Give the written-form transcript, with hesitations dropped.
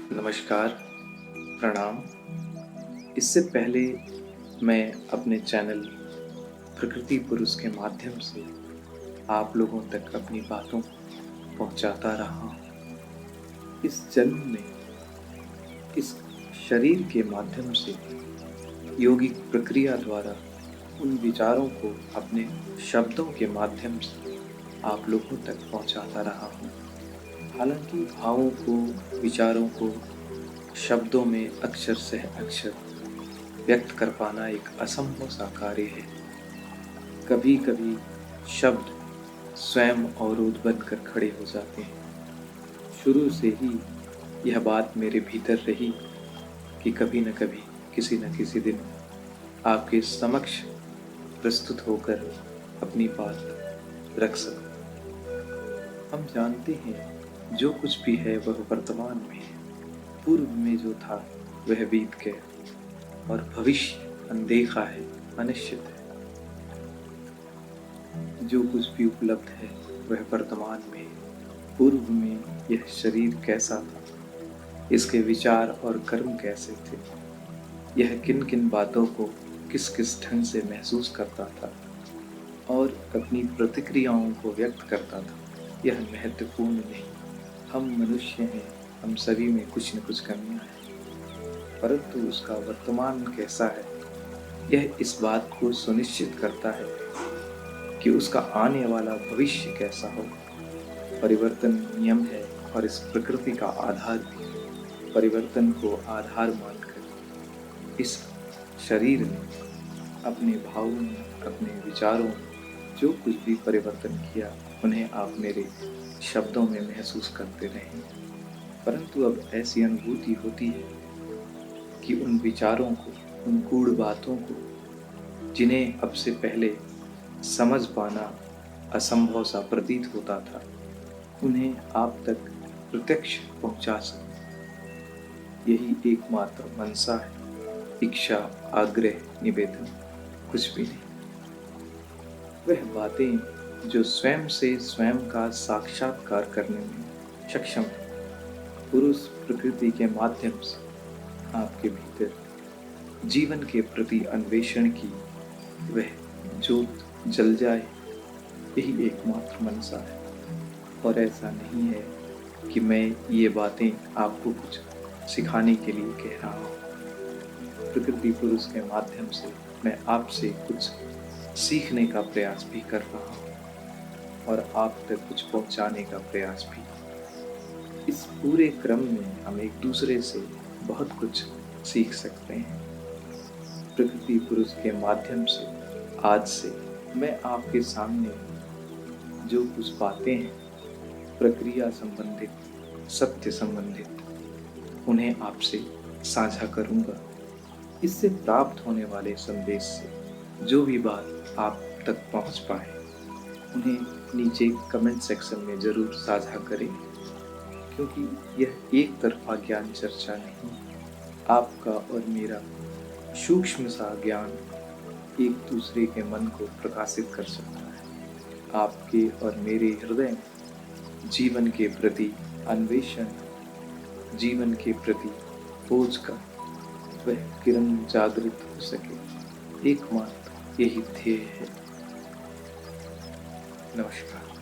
नमस्कार, प्रणाम। इससे पहले मैं अपने चैनल प्रकृति पुरुष के माध्यम से आप लोगों तक अपनी बातों को पहुंचाता रहा हूं। इस जन्म में इस शरीर के माध्यम से योगिक प्रक्रिया द्वारा उन विचारों को अपने शब्दों के माध्यम से आप लोगों तक पहुंचाता रहा हूं। हालांकि भावों को, विचारों को शब्दों में अक्षर से अक्षर व्यक्त कर पाना एक असंभव सा कार्य है। कभी कभी शब्द स्वयं अवरोध बनकर खड़े हो जाते हैं। शुरू से ही यह बात मेरे भीतर रही कि कभी न कभी, किसी न किसी दिन आपके समक्ष प्रस्तुत होकर अपनी बात रख सकूं। हम जानते हैं जो कुछ भी है वह वर्तमान में है। पूर्व में जो था वह बीत गया और भविष्य अनदेखा है, अनिश्चित है। जो कुछ भी उपलब्ध है वह वर्तमान में है। पूर्व में यह शरीर कैसा था, इसके विचार और कर्म कैसे थे, यह किन किन बातों को किस किस ढंग से महसूस करता था और अपनी प्रतिक्रियाओं को व्यक्त करता था, यह महत्वपूर्ण नहीं। हम मनुष्य हैं, हम सभी में कुछ न कुछ कमियां हैं, परंतु उसका वर्तमान कैसा है यह इस बात को सुनिश्चित करता है कि उसका आने वाला भविष्य कैसा हो। परिवर्तन नियम है और इस प्रकृति का आधार भी। परिवर्तन को आधार मानकर इस शरीर ने अपने भावों में, अपने विचारों में जो कुछ भी परिवर्तन किया उन्हें आप मेरे शब्दों में महसूस करते रहें। परंतु अब ऐसी अनुभूति होती है कि उन विचारों को, उन गूढ़ बातों को, जिन्हें अब से पहले समझ पाना असंभव सा प्रतीत होता था, उन्हें आप तक प्रत्यक्ष पहुंचा सकें। यही एकमात्र मनसा है, इच्छा, आग्रह, निवेदन, कुछ भी नहीं। वह बातें जो स्वयं से स्वयं का साक्षात्कार करने में सक्षम है, पुरुष प्रकृति के माध्यम से आपके भीतर जीवन के प्रति अन्वेषण की वह ज्योत जल जाए, यही एकमात्र मनसा है। और ऐसा नहीं है कि मैं ये बातें आपको कुछ सिखाने के लिए कह रहा हूँ। प्रकृति पुरुष के माध्यम से मैं आपसे कुछ सीखने का प्रयास भी कर रहा हूँ और आप तक कुछ पहुँचाने का प्रयास भी। इस पूरे क्रम में हम एक दूसरे से बहुत कुछ सीख सकते हैं। प्रकृति पुरुष के माध्यम से आज से मैं आपके सामने जो कुछ बातें हैं, प्रक्रिया संबंधित, सत्य संबंधित, उन्हें आपसे साझा करूंगा। इससे प्राप्त होने वाले संदेश से जो भी बात आप तक पहुंच पाए उन्हें नीचे कमेंट सेक्शन में ज़रूर साझा करें, क्योंकि यह एक तरफा ज्ञान चर्चा नहीं। आपका और मेरा सूक्ष्म सा ज्ञान एक दूसरे के मन को प्रकाशित कर सकता है। आपके और मेरे हृदय में जीवन के प्रति अन्वेषण, जीवन के प्रति खोज का वह किरण जागृत हो सके, एकमात्र यही ध्येय है। नमस्कार।